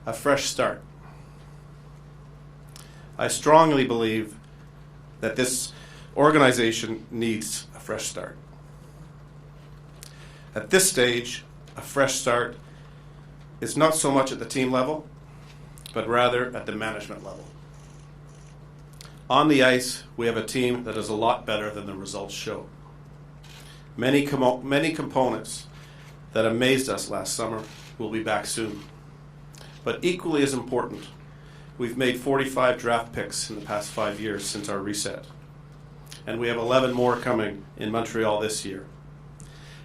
a fresh start. I strongly believe that this organization needs a fresh start. At this stage, a fresh start is not so much at the team level, but rather at the management level. On the ice, we have a team that is a lot better than the results show. Many components that amazed us last summer will be back soon. But equally as important, we've made 45 draft picks in the past 5 years since our reset. And we have 11 more coming in Montreal this year.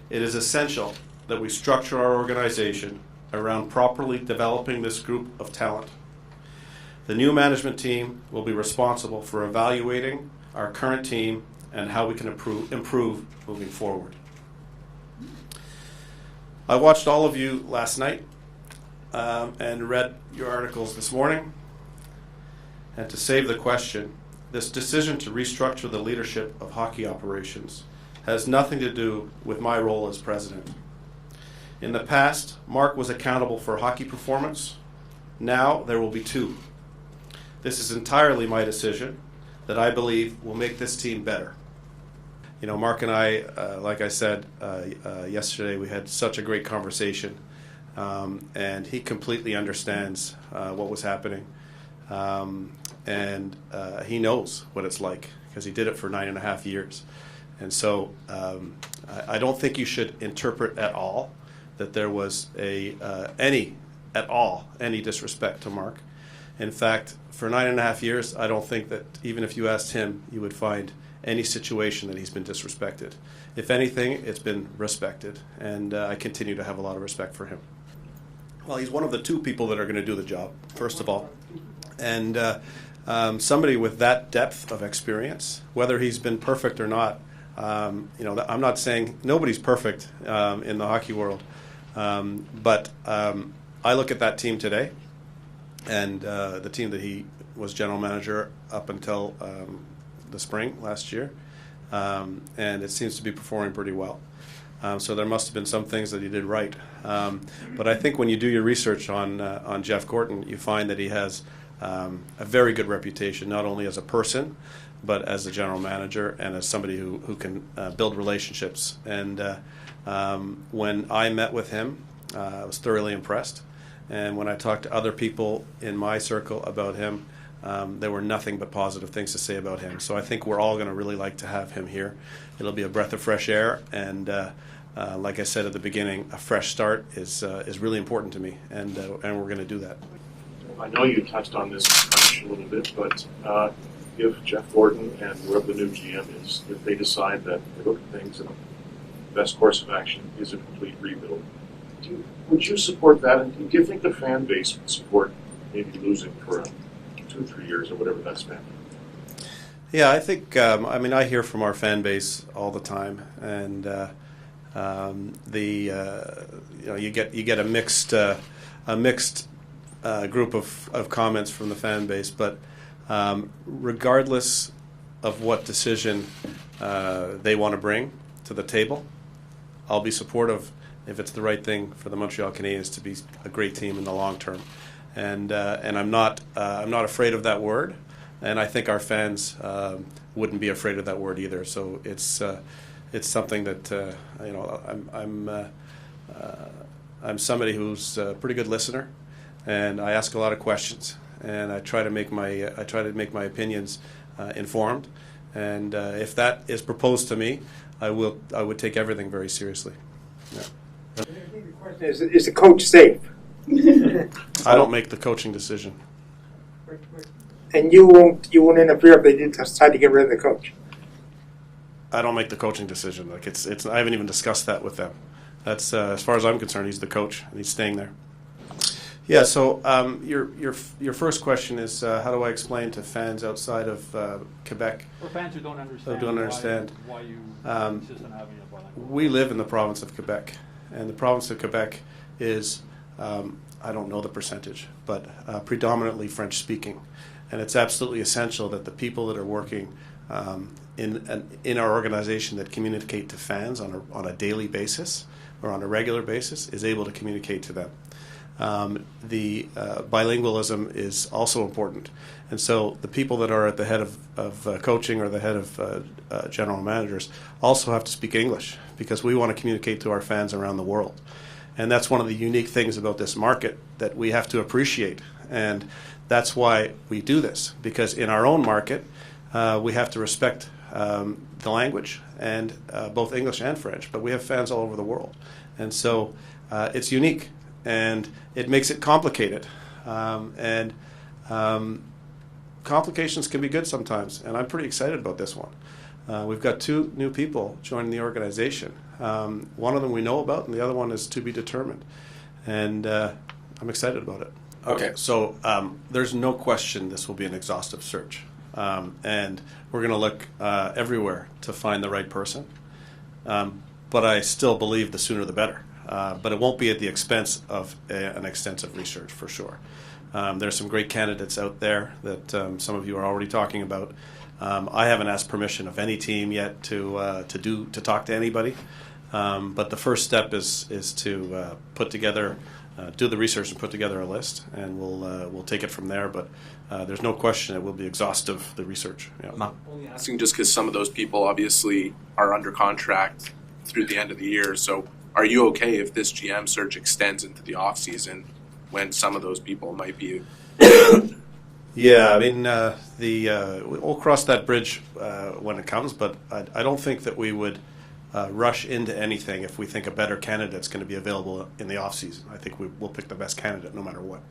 It is essential that we structure our organization around properly developing this group of talent. The new management team will be responsible for evaluating our current team and how we can improve moving forward. I watched all of you last night and read your articles this morning. And to save the question, this decision to restructure the leadership of hockey operations has nothing to do with my role as president. In the past, Mark was accountable for hockey performance. Now there will be two. This is entirely my decision that I believe will make this team better. You know, Mark and I, like I said yesterday, we had such a great conversation, and he completely understands what was happening, and he knows what it's like because he did it for 9.5 years. And so I don't think you should interpret at all that there was any disrespect to Mark. In fact, for 9.5 years, I don't think that even if you asked him, you would find any situation that he's been disrespected. If anything, it's been respected, and I continue to have a lot of respect for him. Well, he's one of the two people that are going to do the job, first of all. And somebody with that depth of experience, whether he's been perfect or not, I'm not saying nobody's perfect in the hockey world, but I look at that team today, and the team that he was general manager up until the spring last year, and it seems to be performing pretty well. So there must have been some things that he did right. But I think when you do your research on Jeff Gorton, you find that he has a very good reputation, not only as a person, but as a general manager and as somebody who can build relationships. And when I met with him, I was thoroughly impressed. And when I talked to other people in my circle about him, there were nothing but positive things to say about him. So I think we're all going to really like to have him here. It'll be a breath of fresh air, and like I said at the beginning, a fresh start is really important to me, and we're going to do that. I know you touched on this a little bit, but if Jeff Gorton and whoever the new GM is, if they decide that they look at things and the best course of action is a complete rebuild, would you support that? And do you think the fan base would support maybe losing for 2-3 years or whatever that's been? Yeah, I think I hear from our fan base all the time, and you get a mixed group of comments from the fan base, but regardless of what decision they want to bring to the table, I'll be supportive if it's the right thing for the Montreal Canadiens to be a great team in the long term. And I'm not afraid of that word, and I think our fans wouldn't be afraid of that word either. So it's something that I'm somebody who's a pretty good listener, and I ask a lot of questions, and I try to make my opinions informed. And if that is proposed to me, I would take everything very seriously. Yeah. I think the question is the coach safe? I don't make the coaching decision. And you won't interfere if they decide to get rid of the coach? I don't make the coaching decision. Like it's I haven't even discussed that with them. That's as far as I'm concerned, he's the coach and he's staying there. Yeah. So your first question is how do I explain to fans outside of Quebec? Or fans who don't understand. Why you insist on having a bilingual. We live in the province of Quebec, and the province of Quebec is I don't know the percentage, but predominantly French speaking, and it's absolutely essential that the people that are working in our organization that communicate to fans on a daily basis or on a regular basis is able to communicate to them. the bilingualism is also important. And so the people that are at the head of coaching or the head of general managers also have to speak English, because we want to communicate to our fans around the world. And that's one of the unique things about this market that we have to appreciate. And that's why we do this, because in our own market, we have to respect the language, and both English and French, but we have fans all over the world. And so it's unique, and it makes it complicated. Complications can be good sometimes, and I'm pretty excited about this one. We've got 2 new people joining the organization. One of them we know about, and the other one is to be determined. And I'm excited about it. Okay, so there's no question this will be an exhaustive search. And we're going to look everywhere to find the right person. But I still believe the sooner the better. But it won't be at the expense of an extensive research, for sure. There's some great candidates out there that some of you are already talking about. I haven't asked permission of any team yet to talk to anybody. But the first step is to put together, do the research and put together a list, and we'll take it from there. But there's no question it will be exhaustive, the research. Yeah. I'm only asking just because some of those people obviously are under contract through the end of the year. So are you okay if this GM search extends into the off season when some of those people might be? Yeah, I mean, we'll cross that bridge when it comes, but I don't think that we would rush into anything if we think a better candidate's going to be available in the off season. I think we'll pick the best candidate no matter what.